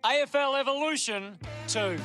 AFL Evolution 2.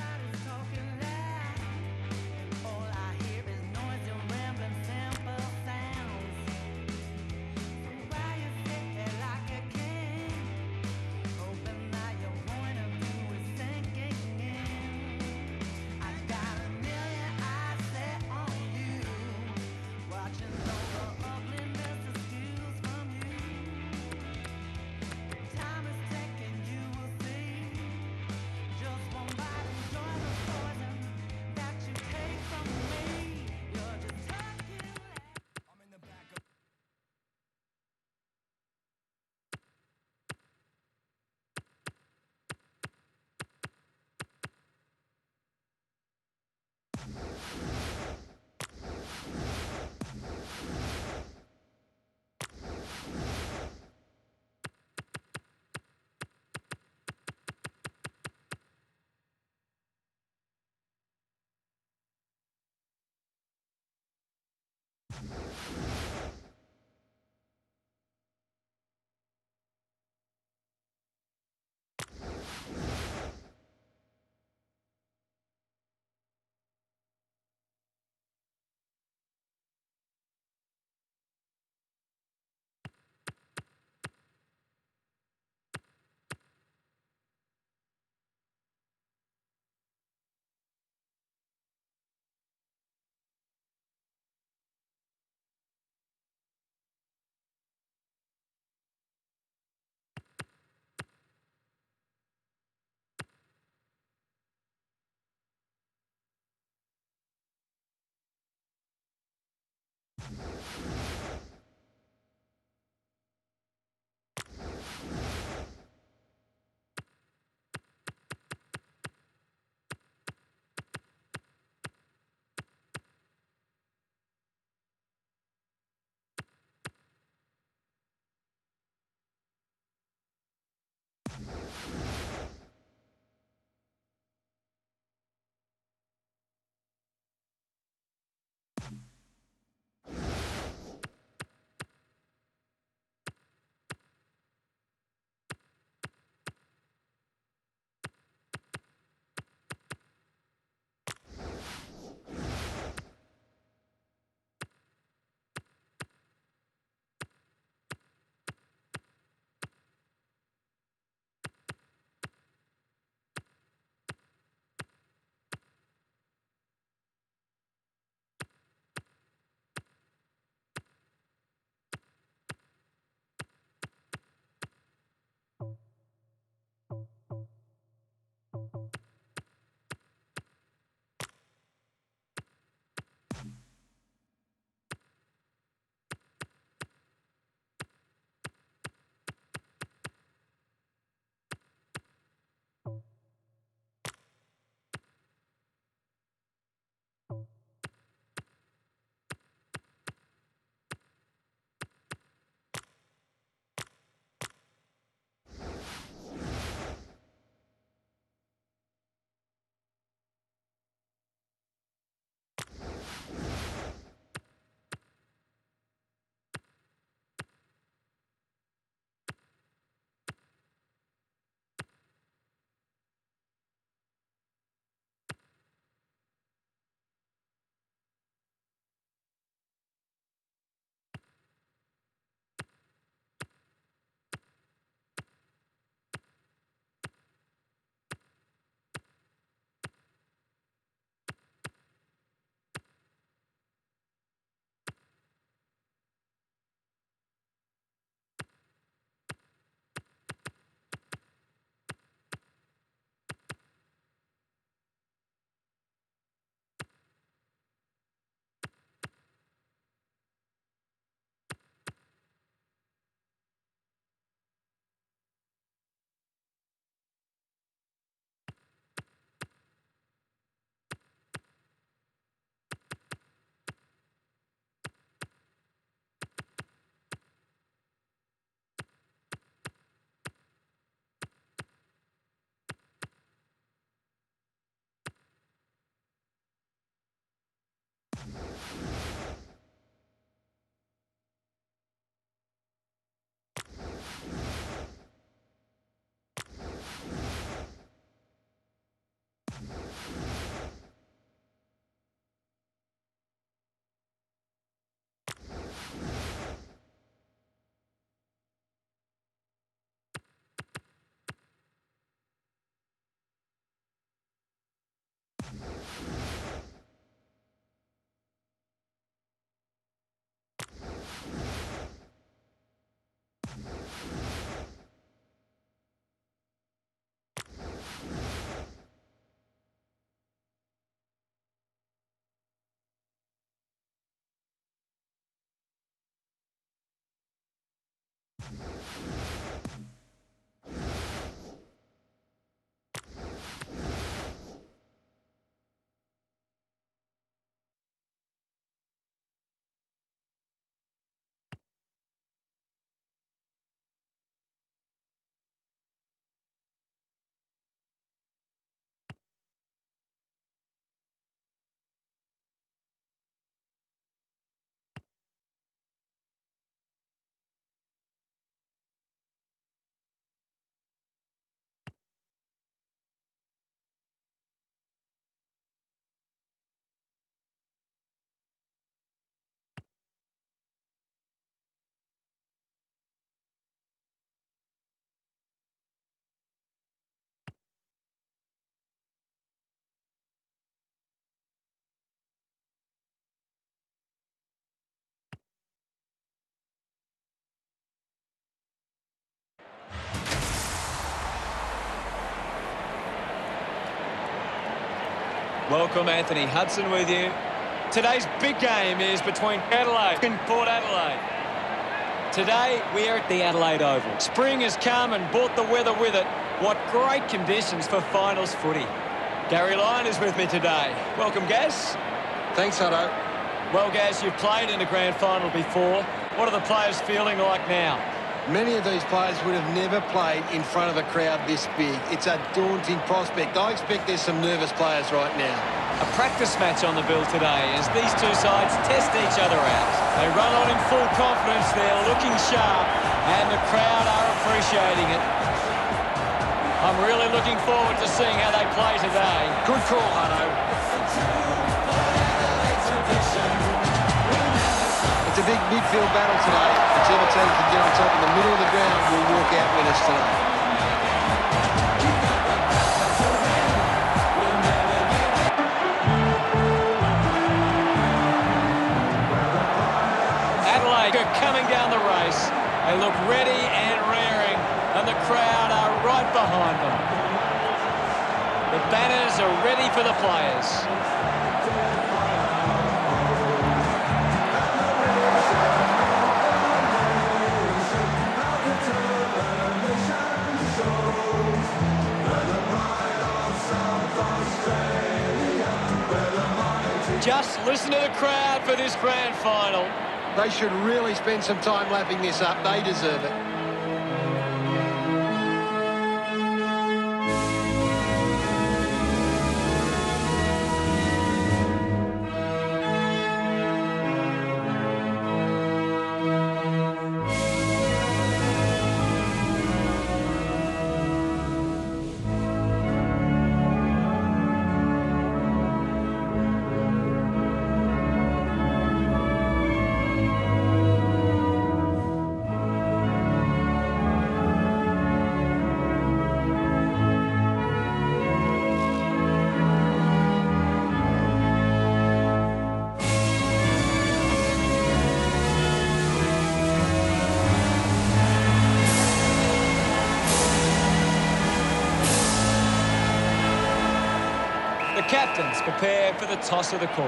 Welcome, Anthony Hudson with you. Today's big game is between Adelaide and Port Adelaide. Today, we are at the Adelaide Oval. Spring has come and brought the weather with it. What great conditions for finals footy. Gary Lyon is with me today. Welcome, Gaz. Thanks, Hutto. Well, Gaz, you've played in the grand final before. What are the players feeling like now? Many of these players would have never played in front of a crowd this big. It's a daunting prospect. I expect there's some nervous players right now. A practice match on the bill today as these two sides test each other out. They run on in full confidence, they're looking sharp, and the crowd are appreciating it. I'm really looking forward to seeing how they play today. Good call, Hutto. It's a big midfield battle today. Whichever team can get on top in the middle of the ground will walk out winners today. Adelaide are coming down the race. They look ready and rearing, and the crowd are right behind them. The banners are ready for the players. Just listen to the crowd for this grand final. They should really spend some time lapping this up. They deserve it. The captains prepare for the toss of the coin.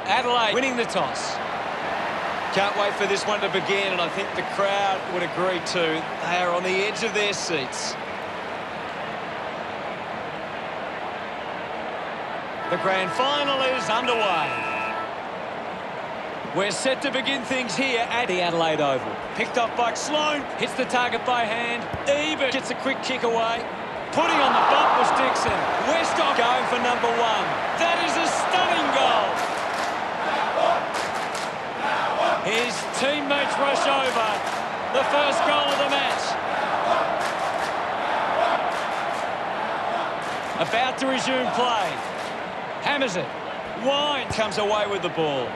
Adelaide winning the toss. Can't wait for this one to begin, and I think the crowd would agree too. They are on the edge of their seats. The grand final is underway. We're set to begin things here at the Adelaide Oval. Picked off by Sloan, hits the target by hand. Ebert gets a quick kick away. Putting on the bump was Dixon. Westhoff going for number one. That is a stunning goal. His teammates rush over. The first goal of the match. About to resume play. Hammers it. Wine comes away with the ball.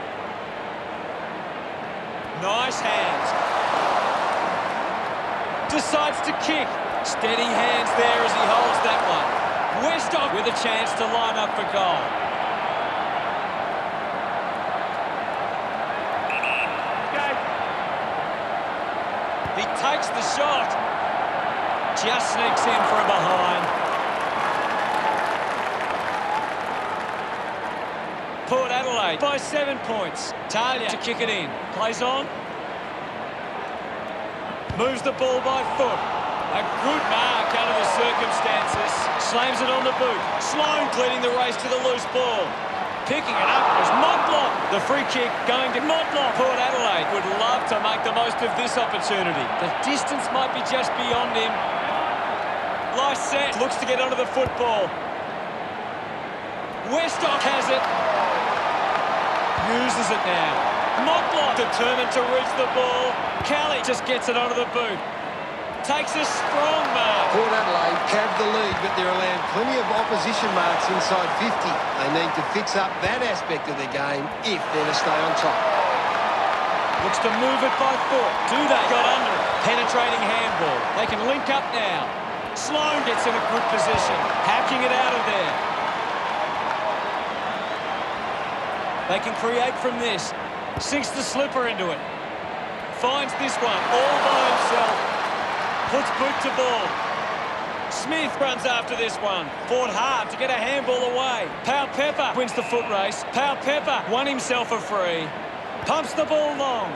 Nice hands. Decides to kick. Steady hands there as he holds that one. Westhoff with a chance to line up for goal. He takes the shot. Just sneaks in from behind. Port Adelaide by 7 points. Talia to kick it in. Plays on. Moves the ball by foot. A good mark under the circumstances. Slams it on the boot. Sloan leading the race to the loose ball. Picking it up was Motlop. The free kick going to Motlop. Port Adelaide would love to make the most of this opportunity. The distance might be just beyond him. Lysette looks to get onto the football. Westhoff has it. Uses it now. Motlop determined to reach the ball. Kelly just gets it onto the boot. Takes a strong mark. Port Adelaide have the lead, but they're allowing plenty of opposition marks inside 50. They need to fix up that aspect of their game if they're to stay on top. Looks to move it by foot. Do they? Got under it. Penetrating handball. They can link up now. Sloan gets in a good position. Hacking it out of there. They can create from this. Sinks the slipper into it. Finds this one all by himself. Puts boot to ball. Smith runs after this one. Fought hard to get a handball away. Powell Pepper wins the foot race. Powell Pepper won himself a free. Pumps the ball long.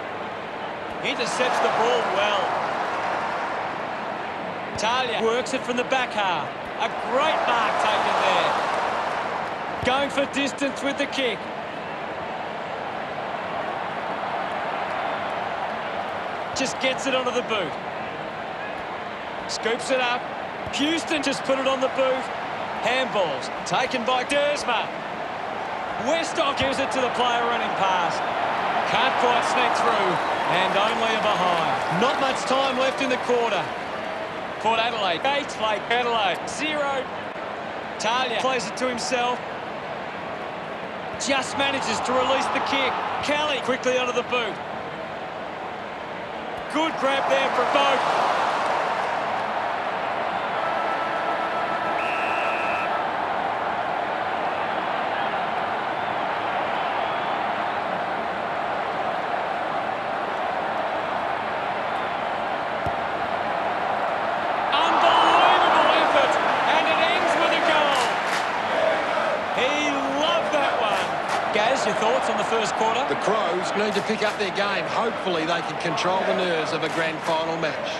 Intercepts the ball well. Talia works it from the back half. A great mark taken there. Going for distance with the kick. Just gets it onto the boot. Scoops it up. Houston just put it on the boot. Handballs taken by Dersma. Westhoff gives it to the player running past. Can't quite sneak through, and only a behind. Not much time left in the quarter. Port Adelaide, 8, Lake Adelaide, 0. Talia plays it to himself. Just manages to release the kick. Kelly quickly onto the boot. Good grab there for both. Your thoughts on the first quarter? The Crows need to pick up their game. Hopefully they can control the nerves of a grand final match.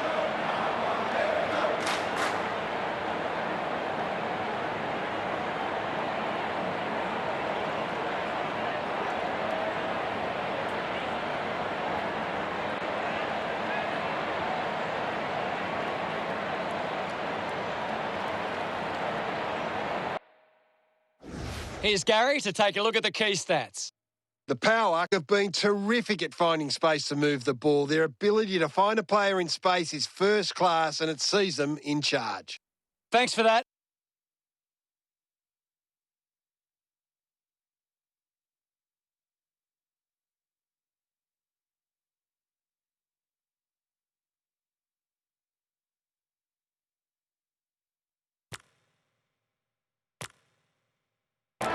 Here's Gary to take a look at the key stats. The Power have been terrific at finding space to move the ball. Their ability to find a player in space is first class and it sees them in charge. Thanks for that.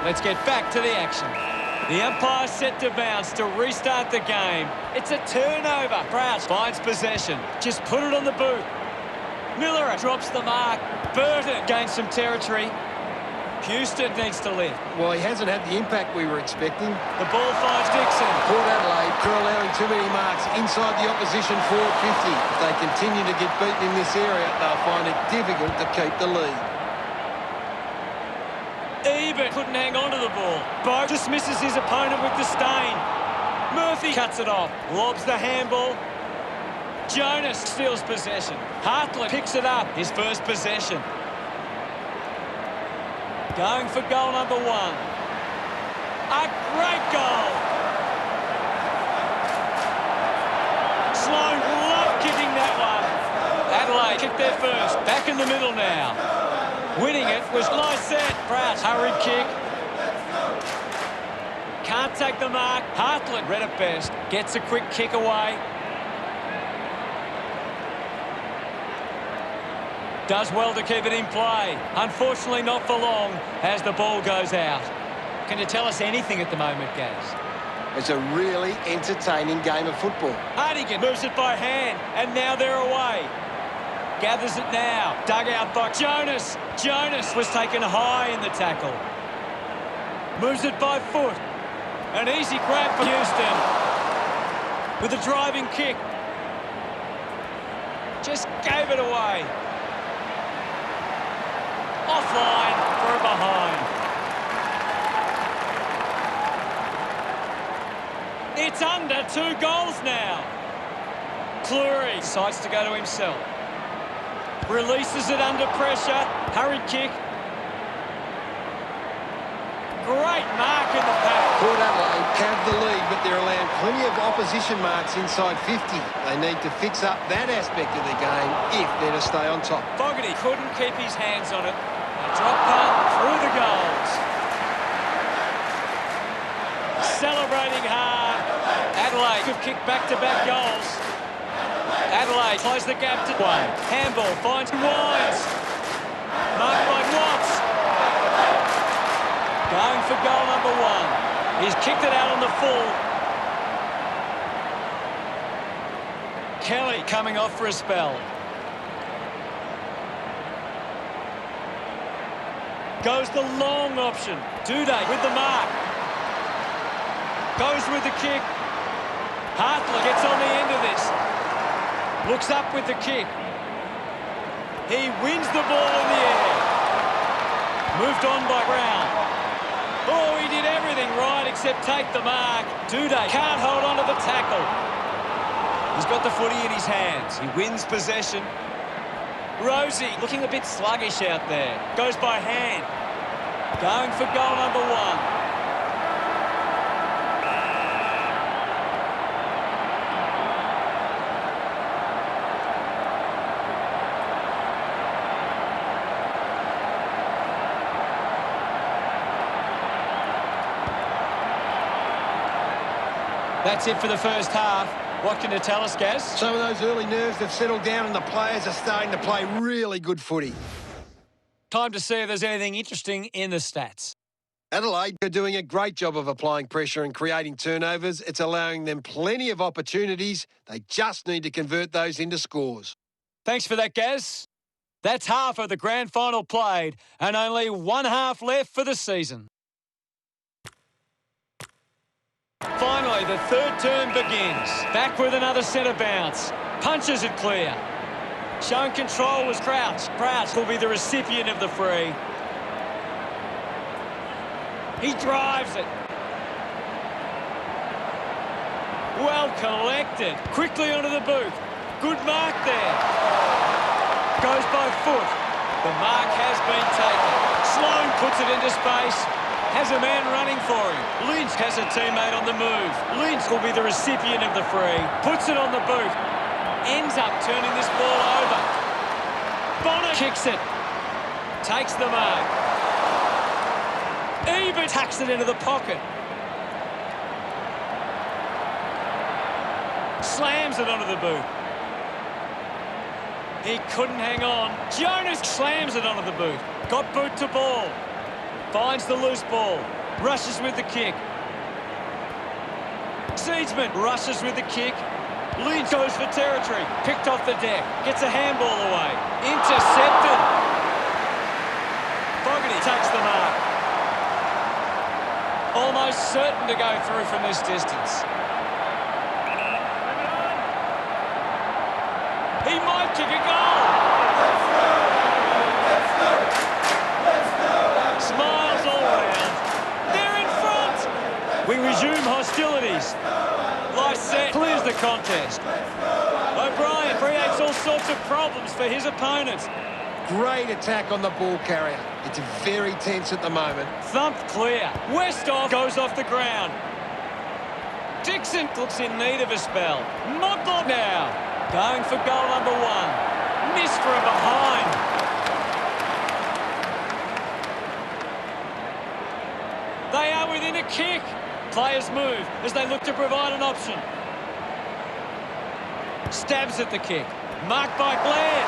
Let's get back to the action. The umpire set to bounce to restart the game. It's a turnover. Crouch finds possession. Just put it on the boot. Miller drops the mark. Burton gains some territory. Houston needs to lift. Well, he hasn't had the impact we were expecting. The ball finds Dixon. Port Adelaide are allowing too many marks inside the opposition forward 50. If they continue to get beaten in this area, they'll find it difficult to keep the lead. Eben couldn't hang on to the ball. Bo just misses his opponent with the stain. Murphy cuts it off. Lobs the handball. Jonas steals possession. Hartlett picks it up. His first possession. Going for goal number 1. A great goal. Sloan loved kicking that one. Adelaide kicked their first. Back in the middle now. Winning it was Lysette. Pratt, hurried kick. Can't take the mark. Hartlett read it best. Gets a quick kick away. Does well to keep it in play. Unfortunately not for long as the ball goes out. Can you tell us anything at the moment, Gaz? It's a really entertaining game of football. Hardigan moves it by hand, and now they're away. Gathers it now. Dug out by Jonas. Jonas was taken high in the tackle. Moves it by foot. An easy grab for Houston. With a driving kick. Just gave it away. Offline for a behind. It's under 2 goals now. Cleary decides to go to himself. Releases it under pressure. Hurried kick. Great mark in the pack. Port Adelaide have the lead, but they're allowing plenty of opposition marks inside 50. They need to fix up that aspect of the game if they're to stay on top. Fogarty couldn't keep his hands on it. A drop punt through the goals. Celebrating hard. Adelaide could kick back-to-back goals. Adelaide close the gap to one. Handball finds Wines. Marked by Watts. Going for goal number 1. He's kicked it out on the full. Kelly coming off for a spell. Goes the long option. Duday with the mark. Goes with the kick. Hartley gets on the end of this. Looks up with the kick. He wins the ball in the air. Moved on by Brown. Oh, he did everything right except take the mark. Duday can't hold on to the tackle. He's got the footy in his hands. He wins possession. Rosie looking a bit sluggish out there. Goes by hand. Going for goal number 1. That's it for the first half. What can you tell us, Gaz? Some of those early nerves have settled down and the players are starting to play really good footy. Time to see if there's anything interesting in the stats. Adelaide are doing a great job of applying pressure and creating turnovers. It's allowing them plenty of opportunities. They just need to convert those into scores. Thanks for that, Gaz. That's half of the grand final played and only one half left for the season. Finally, the third term begins. Back with another centre bounce. Punches it clear. Showing control was Crouch. Crouch will be the recipient of the free. He drives it. Well collected. Quickly onto the boot. Good mark there. Goes by foot. The mark has been taken. Sloan puts it into space. Has a man running for him. Lynch has a teammate on the move. Lynch will be the recipient of the free. Puts it on the boot. Ends up turning this ball over. Bonner kicks it. Takes the mark. Even tucks it into the pocket. Slams it onto the boot. He couldn't hang on. Jonas slams it onto the boot. Got boot to ball. Finds the loose ball. Rushes with the kick. Seedsman rushes with the kick. Lynch goes for territory. Picked off the deck. Gets a handball away. Intercepted. Fogarty takes the mark. Almost certain to go through from this distance. He might kick a goal. Smiles all round. They're in front. We resume hostilities. Lysette clears the contest. O'Brien creates all sorts of problems for his opponents. Great attack on the ball carrier. It's very tense at the moment. Thumped clear. Westhoff goes off the ground. Dixon looks in need of a spell. Motlop now. Going for goal number 1. Missed from behind. They are within a kick. Players move as they look to provide an option. Stabs at the kick. Marked by Glad.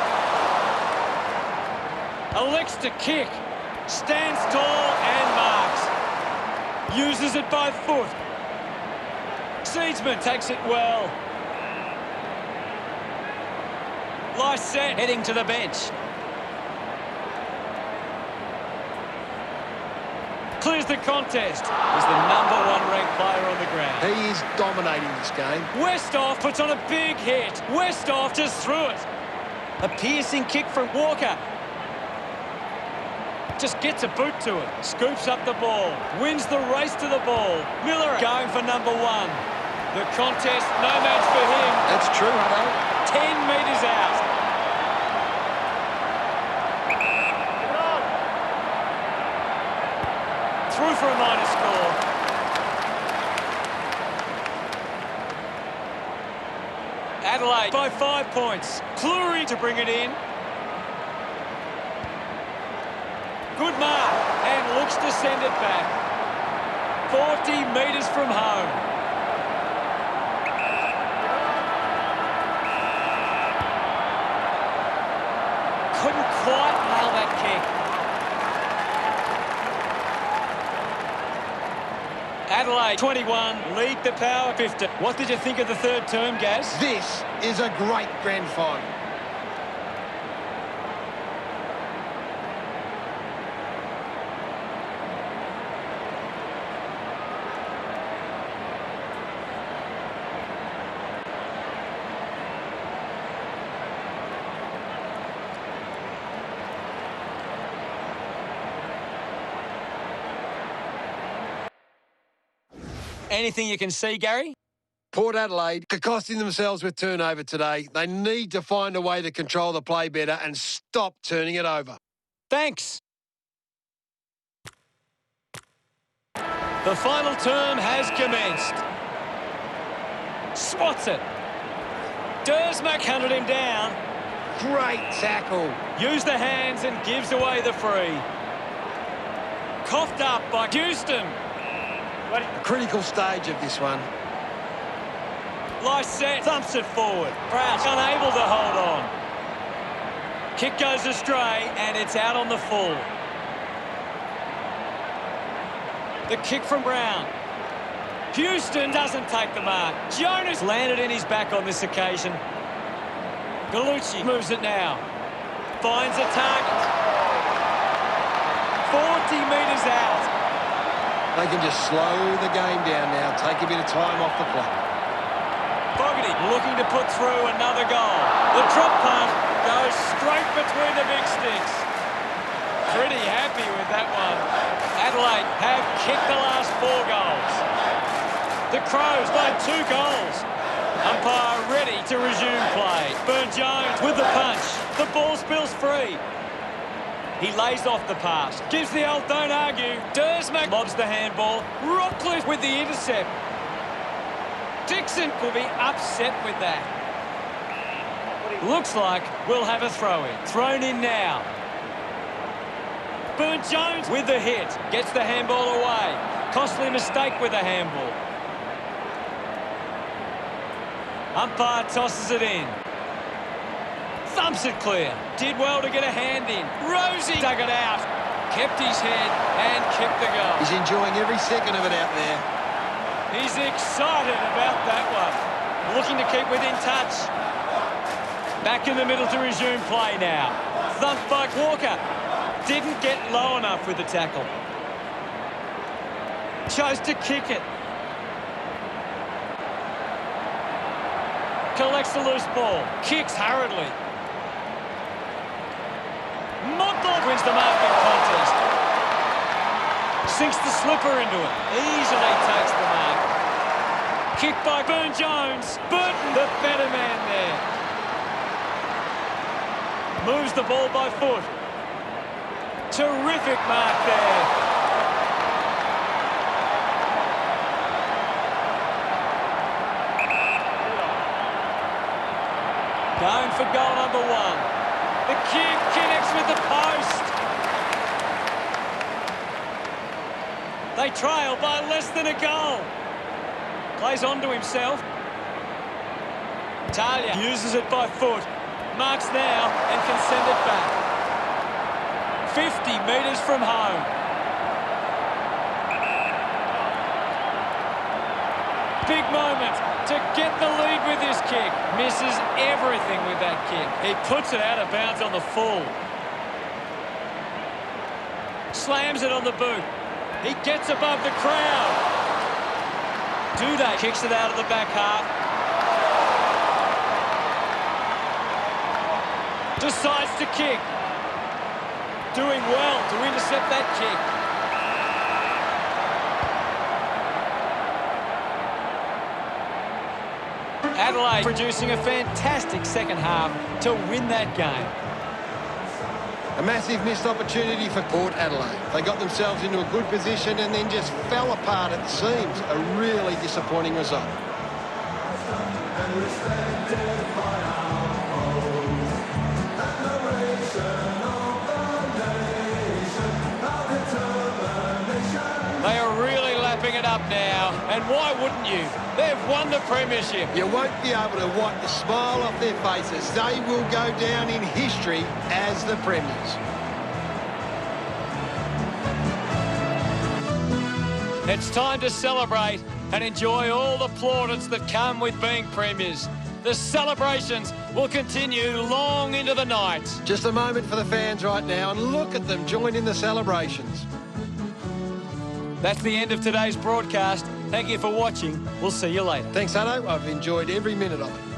Elects to kick. Stands tall and marks. Uses it by foot. Seedsman takes it well. Lysette heading to the bench. Clears the contest. He's the #1 ranked player on the ground. He is dominating this game. Westhoff puts on a big hit. Westhoff just threw it. A piercing kick from Walker. Just gets a boot to it. Scoops up the ball. Wins the race to the ball. Miller going for #1. The contest, no match for him. That's true, Hutto. 10 metres out. Through for a minor score. Adelaide by 5 points. Cleary to bring it in. Good mark, and looks to send it back. 40 metres from home. Couldn't quite nail that kick. Adelaide 21, lead the power 50. What did you think of the third term, Gaz? This is a great grand final. Anything you can see, Gary? Port Adelaide are costing themselves with turnover today. They need to find a way to control the play better and stop turning it over. Thanks. The final term has commenced. Swats it. Dersmack hunted him down. Great tackle. Used the hands and gives away the free. Coughed up by Houston. A critical stage of this one. Lysette thumps it forward. Crouch unable to hold on. Kick goes astray and it's out on the full. The kick from Brown. Houston doesn't take the mark. Jonas landed in his back on this occasion. Gallucci moves it now. Finds a target. 40 metres out. They can just slow the game down now, take a bit of time off the clock. Fogarty looking to put through another goal. The drop punt goes straight between the big sticks. Pretty happy with that one. Adelaide have kicked the last 4 goals. The Crows by 2 goals. Umpire ready to resume play. Burne-Jones with the punch. The ball spills free. He lays off the pass. Gives the old don't argue. Dersmack lobs the handball. Rockcliffe with the intercept. Dixon will be upset with that. Looks like we'll have a throw-in. Thrown in now. Burne-Jones with the hit. Gets the handball away. Costly mistake with the handball. Umpire tosses it in. Thumps it clear. Did well to get a hand in. Rosie dug it out. Kept his head and kicked the goal. He's enjoying every second of it out there. He's excited about that one. Looking to keep within touch. Back in the middle to resume play now. Thumped by Walker. Didn't get low enough with the tackle. Chose to kick it. Collects the loose ball. Kicks hurriedly. Montfort wins the marking contest. Sinks the slipper into it. Easily takes the mark. Kick by Burne-Jones. Burton, the better man there. Moves the ball by foot. Terrific mark there. Going for goal number 1. The kick connects with the post. They trail by less than a goal. Plays on to himself. Talia uses it by foot. Marks now and can send it back. 50 metres from home. Big moment to get the lead with this kick. Misses everything with that kick. He puts it out of bounds on the full. Slams it on the boot. He gets above the crowd. Duday kicks it out of the back half. Decides to kick. Doing well to intercept that kick. Adelaide producing a fantastic second half to win that game. A massive missed opportunity for Port Adelaide. They got themselves into a good position and then just fell apart at the seams. A really disappointing result. They are really lapping it up now, and why wouldn't you? They've won the premiership. You won't be able to wipe the smile off their faces. They will go down in history as the premiers. It's time to celebrate and enjoy all the plaudits that come with being premiers. The celebrations will continue long into the night. Just a moment for the fans right now, and look at them join in the celebrations. That's the end of today's broadcast. Thank you for watching. We'll see you later. Thanks, Hutto. I've enjoyed every minute of it.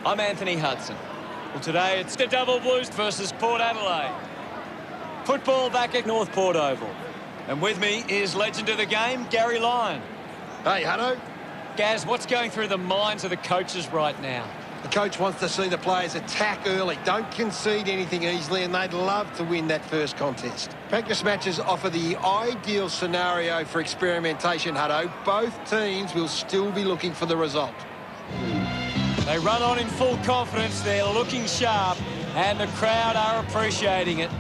I'm Anthony Hudson. Well, today it's the Double Blues versus Port Adelaide. Football back at North Port Oval. And with me is legend of the game, Gary Lyon. Hey, Hutto. Gaz, what's going through the minds of the coaches right now? The coach wants to see the players attack early. Don't concede anything easily, and they'd love to win that first contest. Practice matches offer the ideal scenario for experimentation, Hutto. Both teams will still be looking for the result. They run on in full confidence. They're looking sharp, and the crowd are appreciating it.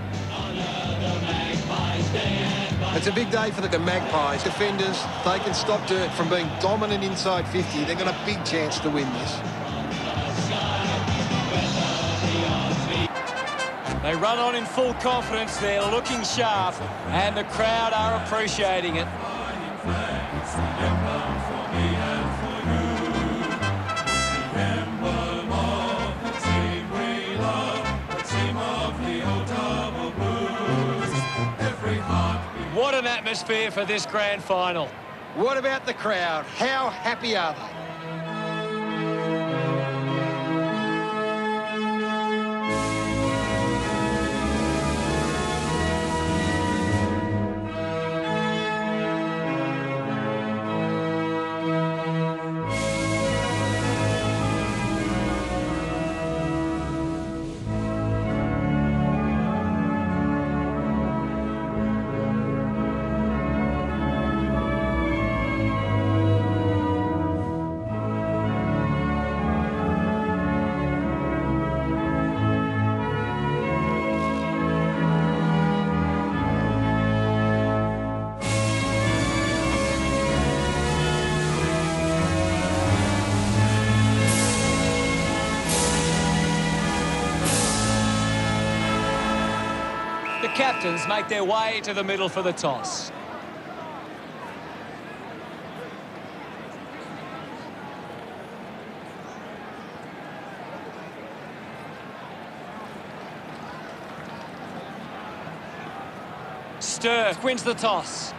It's a big day for the Magpies. Defenders, they can stop Dirt from being dominant inside 50. They've got a big chance to win this. They run on in full confidence. They're looking sharp, and the crowd are appreciating it. What an atmosphere for this grand final. What about the crowd? How happy are they? The captains make their way to the middle for the toss. Sturk wins the toss.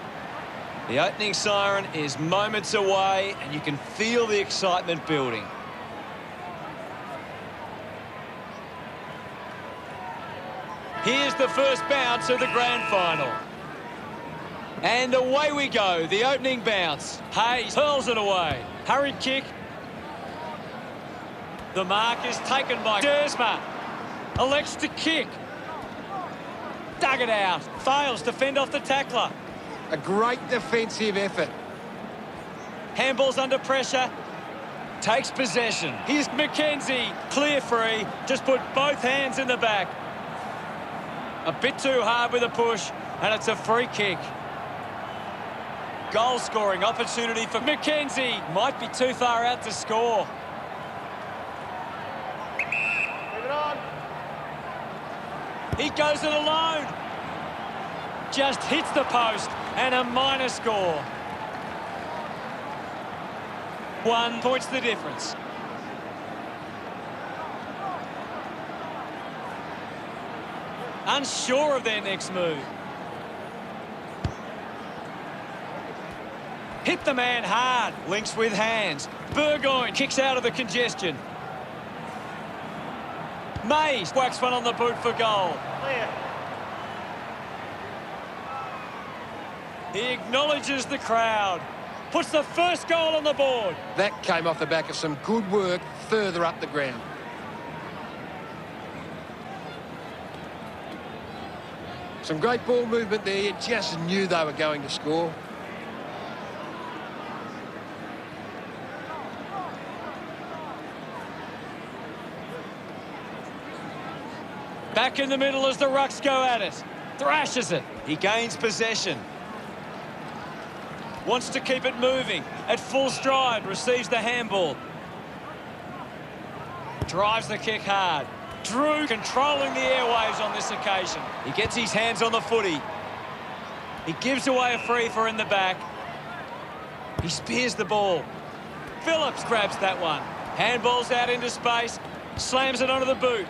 The opening siren is moments away, and you can feel the excitement building. Here's the first bounce of the grand final. And away we go, the opening bounce. Hayes hurls it away. Hurried kick. The mark is taken by Dersma. Elects to kick. Dug it out. Fails to fend off the tackler. A great defensive effort. Handball's under pressure. Takes possession. Here's McKenzie. Clear free. Just put both hands in the back. A bit too hard with a push, and it's a free kick. Goal-scoring opportunity for McKenzie. Might be too far out to score. Leave it on. He goes it alone. Just hits the post, and a minor score. 1 point's the difference. Unsure of their next move. Hit the man hard. Links with hands. Burgoyne kicks out of the congestion. Mays whacks one on the boot for goal. Clear. He acknowledges the crowd. Puts the first goal on the board. That came off the back of some good work further up the ground. Some great ball movement there. You just knew they were going to score. Back in the middle as the Rucks go at it. Thrashes it. He gains possession. Wants to keep it moving. At full stride, receives the handball. Drives the kick hard. Drew controlling the airwaves on this occasion. He gets his hands on the footy. He gives away a free for in the back. He spears the ball. Phillips grabs that one. Handball's out into space. Slams it onto the boot.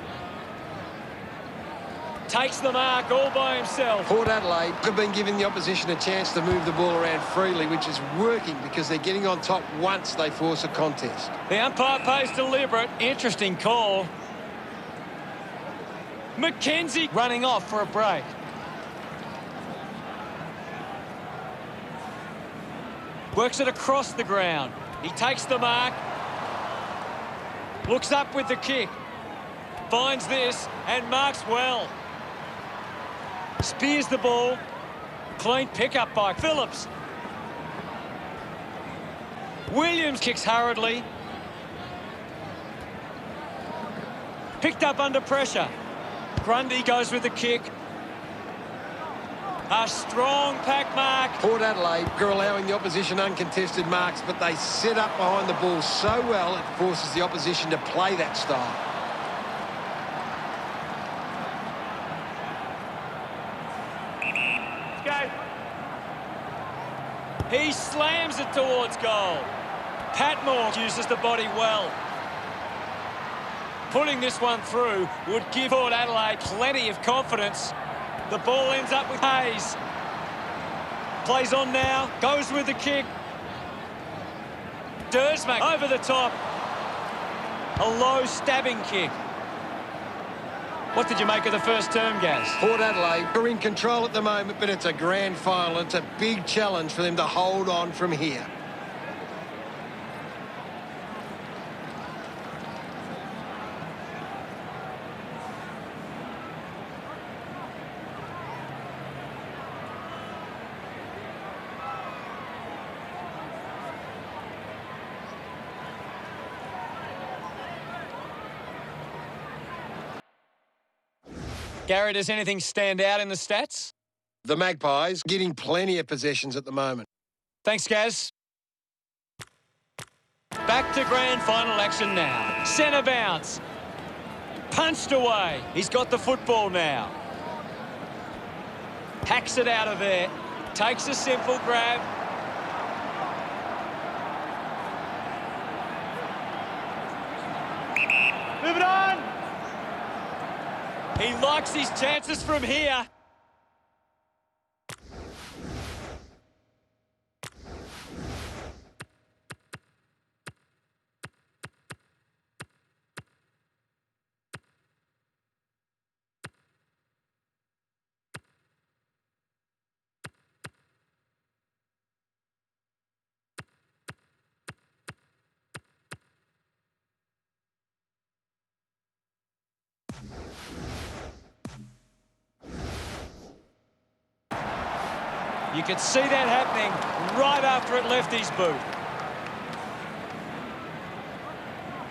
Takes the mark all by himself. Port Adelaide have been giving the opposition a chance to move the ball around freely, which is working because they're getting on top once they force a contest. The umpire plays deliberate. Interesting call. McKenzie running off for a break. Works it across the ground. He takes the mark. Looks up with the kick. Finds this and marks well. Spears the ball. Clean pickup by Phillips. Williams kicks hurriedly. Picked up under pressure. Grundy goes with the kick. A strong pack mark. Port Adelaide are allowing the opposition uncontested marks, but they set up behind the ball so well it forces the opposition to play that style. He slams it towards goal. Patmore uses the body well. Putting this one through would give Port Adelaide plenty of confidence. The ball ends up with Hayes. Plays on now, goes with the kick. Dersmak over the top. A low stabbing kick. What did you make of the first term, Gaz? Port Adelaide are in control at the moment, but it's a grand final. It's a big challenge for them to hold on from here. Gary, does anything stand out in the stats? The Magpies getting plenty of possessions at the moment. Thanks, Gaz. Back to grand final action now. Centre bounce. Punched away. He's got the football now. Hacks it out of there. Takes a simple grab. Move it on. He likes his chances from here. You could see that happening right after it left his boot.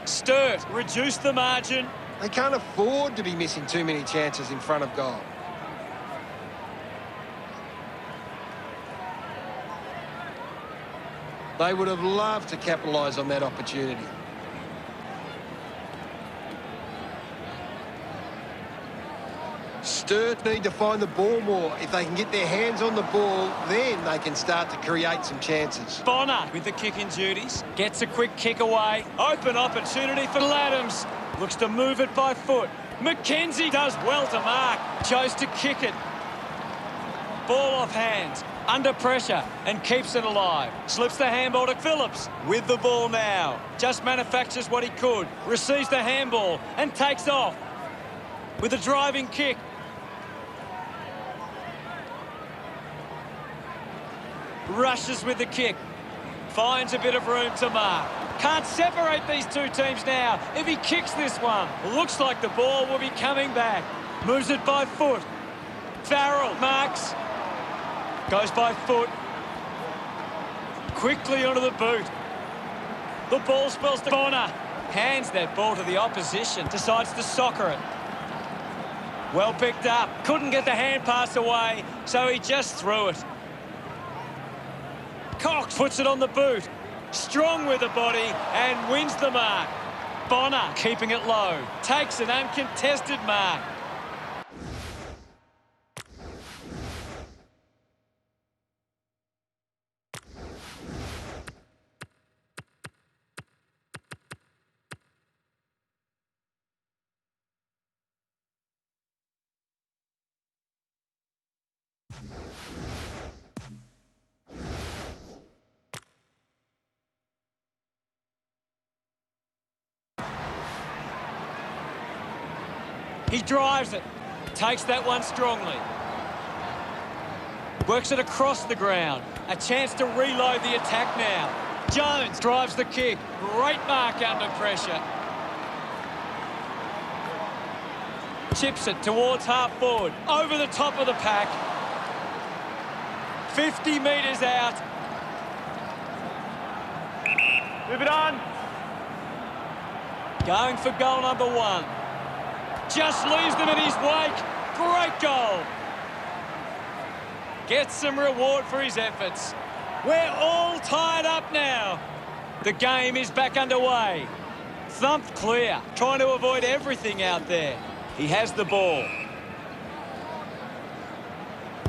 Sturt reduced the margin. They can't afford to be missing too many chances in front of goal. They would have loved to capitalise on that opportunity. Sturt need to find the ball more. If they can get their hands on the ball, then they can start to create some chances. Bonner with the kicking duties. Gets a quick kick away. Open opportunity for Laddams. Looks to move it by foot. McKenzie does well to mark. Chose to kick it. Ball off hands. Under pressure and keeps it alive. Slips the handball to Phillips. With the ball now. Just manufactures what he could. Receives the handball and takes off. With a driving kick. Rushes with the kick. Finds a bit of room to mark. Can't separate these two teams now if he kicks this one. Looks like the ball will be coming back. Moves it by foot. Farrell marks. Goes by foot. Quickly onto the boot. The ball spells to Bonner. Hands that ball to the opposition. Decides to soccer it. Well picked up. Couldn't get the hand pass away, so he just threw it. Cox puts it on the boot. Strong with the body and wins the mark. Bonner keeping it low. Takes an uncontested mark. He drives it. Takes that one strongly. Works it across the ground. A chance to reload the attack now. Jones drives the kick. Great mark under pressure. Chips it towards half forward. Over the top of the pack. 50 metres out. Move it on. Going for goal number 1. Just leaves them in his wake. Great goal. Gets some reward for his efforts. We're all tied up now. The game is back underway. Thumped clear, trying to avoid everything out there. He has the ball.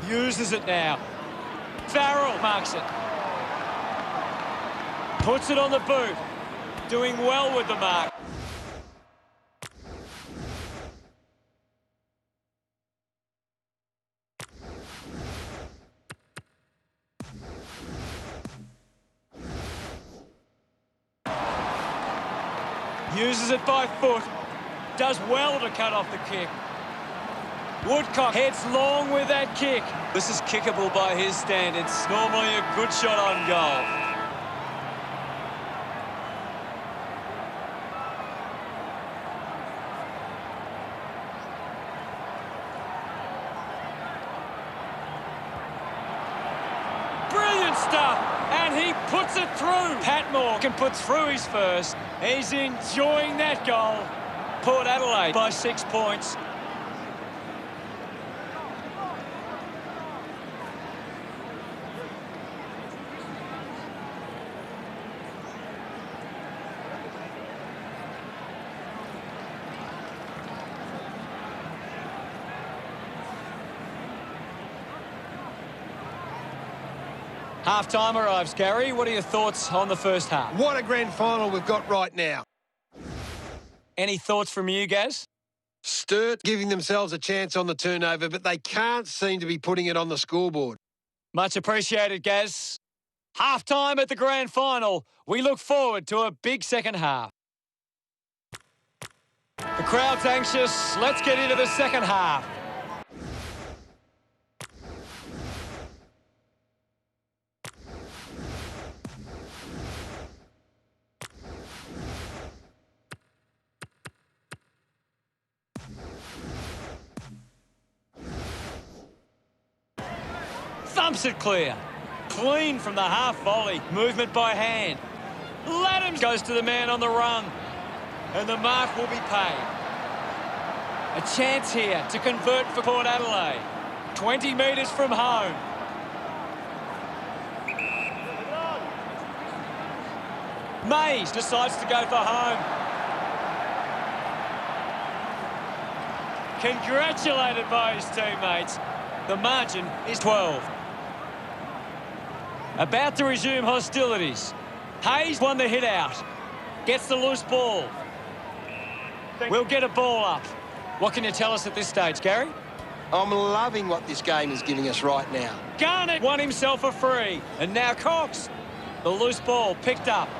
Uses it now. Farrell marks it. Puts it on the boot. Doing well with the mark. Uses it by foot. Does well to cut off the kick. Woodcock heads long with that kick. This is kickable by his standards. Normally a good shot on goal. Brilliant stuff. And he puts it through. Patmore can put through his first. He's enjoying that goal. Port Adelaide by 6 points. Half-time arrives, Gary. What are your thoughts on the first half? What a grand final we've got right now. Any thoughts from you, Gaz? Sturt giving themselves a chance on the turnover, but they can't seem to be putting it on the scoreboard. Much appreciated, Gaz. Half-time at the grand final. We look forward to a big second half. The crowd's anxious. Let's get into the second half. Thumps it clear. Clean from the half volley. Movement by hand. Laddams goes to the man on the run. And the mark will be paid. A chance here to convert for Port Adelaide. 20 metres from home. Mays decides to go for home. Congratulated by his teammates. The margin is 12. About to resume hostilities. Hayes won the hit out. Gets the loose ball. We'll get a ball up. What can you tell us at this stage, Gary? I'm loving what this game is giving us right now. Garnett won himself a free. And now Cox. The loose ball picked up.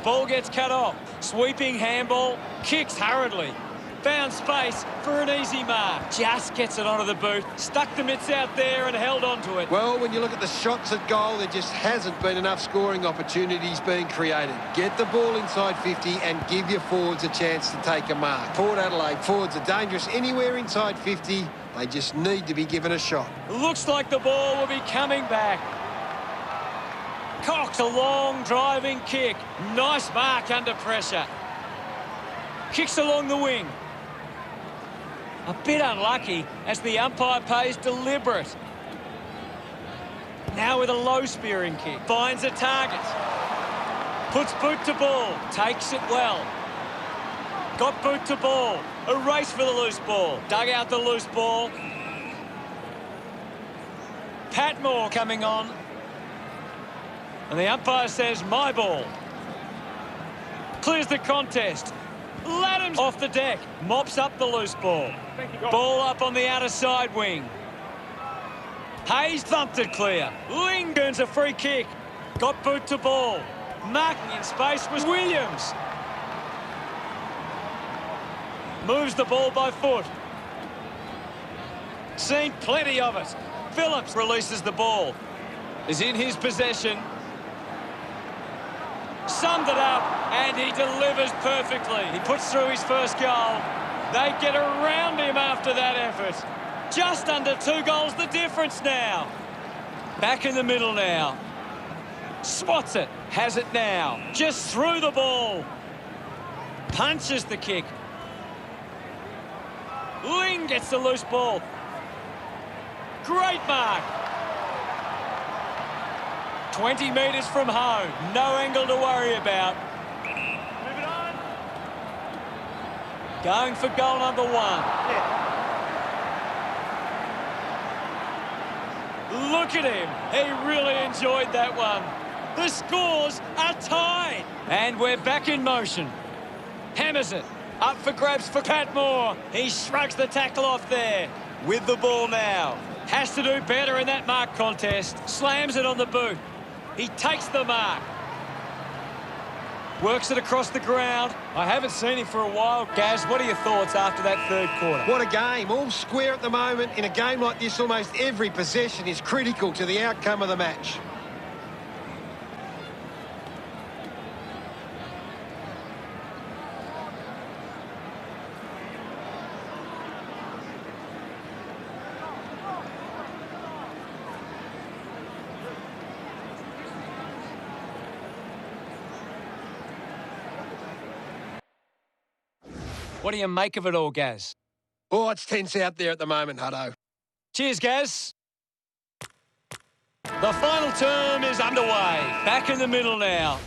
Ball gets cut off. Sweeping handball. Kicks hurriedly. Found space for an easy mark. Just gets it onto the boot. Stuck the mitts out there and held on to it. Well, when you look at the shots at goal, there just hasn't been enough scoring opportunities being created. Get the ball inside 50 and give your forwards a chance to take a mark. Port Adelaide forwards are dangerous anywhere inside 50. They just need to be given a shot. Looks like the ball will be coming back. Cox, a long driving kick. Nice mark under pressure. Kicks along the wing. A bit unlucky as the umpire pays deliberate. Now with a low spearing kick. Finds a target. Puts boot to ball. Takes it well. Got boot to ball. A race for the loose ball. Dug out the loose ball. Patmore coming on. And the umpire says, my ball. Clears the contest. Laddams off the deck. Mops up the loose ball. Ball up on the outer side wing. Hayes thumped it clear. Ling earns a free kick. Got boot to ball. Marking in space was Williams. Moves the ball by foot. Seen plenty of it. Phillips releases the ball. is in his possession. Summed it up, and he delivers perfectly. He puts through his first goal. They get around him after that effort. Just under 2 goals the difference now. Back in the middle now. Swats it. Has it now. Just threw the ball. Punches the kick. Ling gets the loose ball. Great mark. 20 metres from home. No angle to worry about. Move it on. Going for goal number 1. Yeah. Look at him. He really enjoyed that one. The scores are tied. And we're back in motion. Hammers it. Up for grabs for Patmore. He shrugs the tackle off there. With the ball now. Has to do better in that mark contest. Slams it on the boot. He takes the mark. Works it across the ground. I haven't seen him for a while. Gaz, what are your thoughts after that third quarter? What a game. All square at the moment. In a game like this, almost every possession is critical to the outcome of the match. What do you make of it all, Gaz? Oh, it's tense out there at the moment, Hutto. Cheers, Gaz. The final term is underway. Back in the middle now.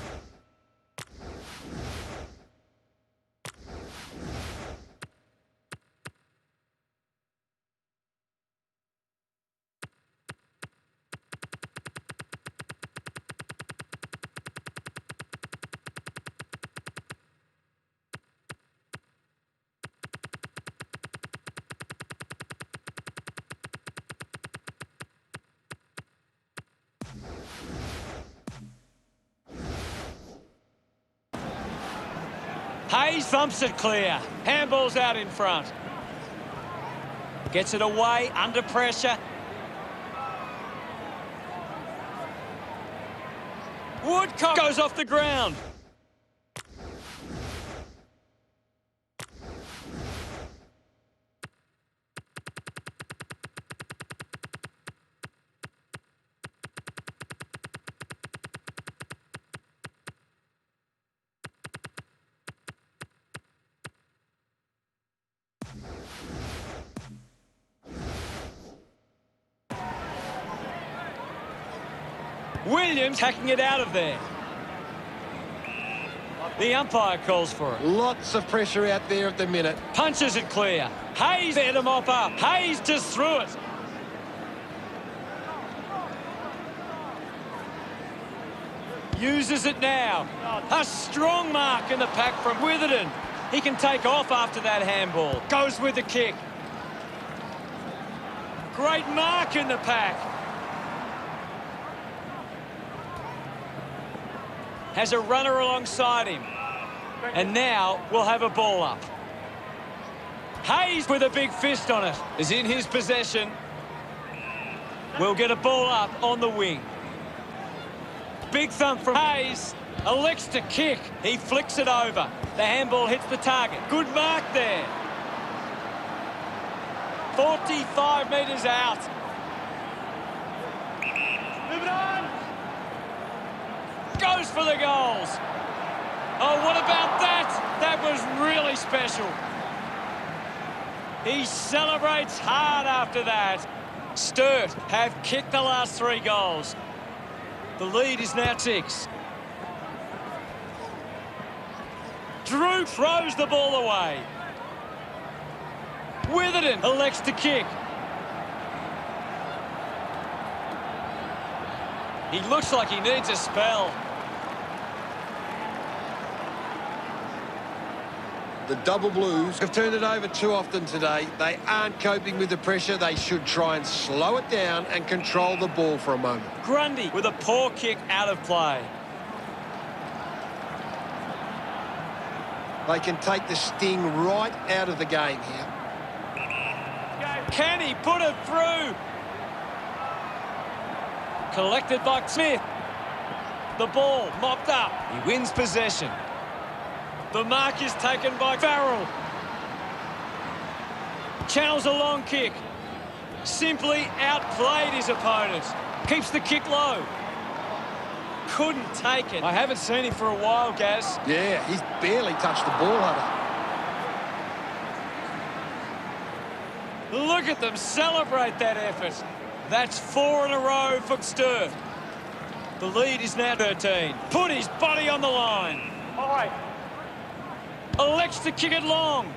Hayes thumps it clear. Handball's out in front. Gets it away under pressure. Woodcock goes off the ground. Williams hacking it out of there. The umpire calls for it. Lots of pressure out there at the minute. Punches it clear. Hayes there to mop up. Hayes just threw it. Uses it now. A strong mark in the pack from Witherden. He can take off after that handball. Goes with the kick. Great mark in the pack. Has a runner alongside him. And now we'll have a ball up. Hayes with a big fist on it is in his possession. We'll get a ball up on the wing. Big thump from Hayes. Elects to kick. He flicks it over. The handball hits the target. Good mark there. 45 metres out. Move it on. Goes for the goals. Oh, what about that? That was really special. He celebrates hard after that. Sturt have kicked the last 3 goals. The lead is now 6. Drew throws the ball away. Witherden elects to kick. He looks like he needs a spell. The double blues have turned it over too often today. They aren't coping with the pressure. They should try and slow it down and control the ball for a moment. Grundy with a poor kick out of play. They can take the sting right out of the game here. Can he put it through? Collected by Smith. The ball mopped up. He wins possession. The mark is taken by Farrell. Channels a long kick. Simply outplayed his opponent. Keeps the kick low. Couldn't take it. I haven't seen him for a while, Gaz. Yeah, he's barely touched the ball, Hunter. Look at them celebrate that effort. That's 4 in a row for Stir. The lead is now 13. Put his body on the line. All right. Elects to kick it long.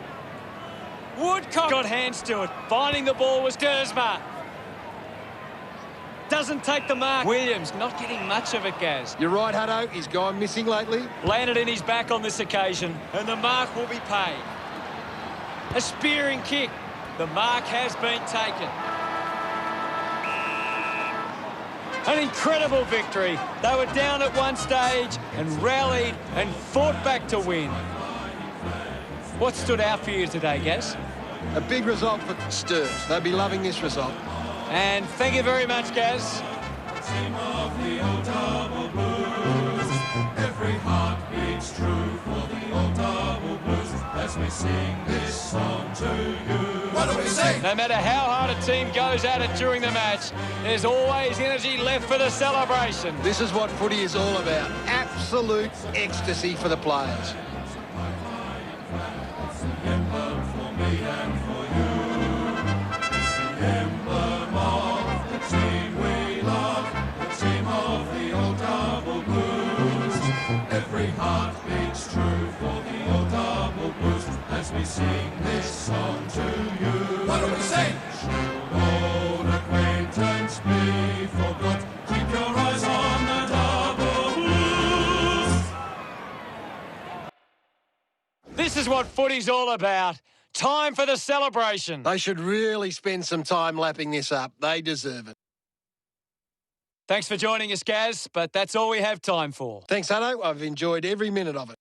Woodcock got hands to it. Finding the ball was Dersma. Doesn't take the mark. Williams not getting much of it, Gaz. You're right, Hutto. He's gone missing lately. Landed in his back on this occasion, and the mark will be paid. A spearing kick. The mark has been taken. An incredible victory. They were down at one stage and rallied and fought back to win. What stood out for you today, Gaz? A big result for Sturt. They'll be loving this result. And thank you very much, Gaz. Team of the old double blues. Every heart beats true for the old double blues as we sing this song to you. What do we sing? No matter how hard a team goes at it during the match, there's always energy left for the celebration. This is what footy is all about. Absolute ecstasy for the players. For me and for you. It's the emblem of the team we love, the team of the old double blues. Every heart beats true for the old double blues as we sing this song to you. What do we sing? Should old acquaintance be forgot? Keep your eyes on the double blues. This is what footy's all about. Time for the celebration. They should really spend some time lapping this up. They deserve it. Thanks for joining us, Gaz, but that's all we have time for. Thanks, Hutto. I've enjoyed every minute of it.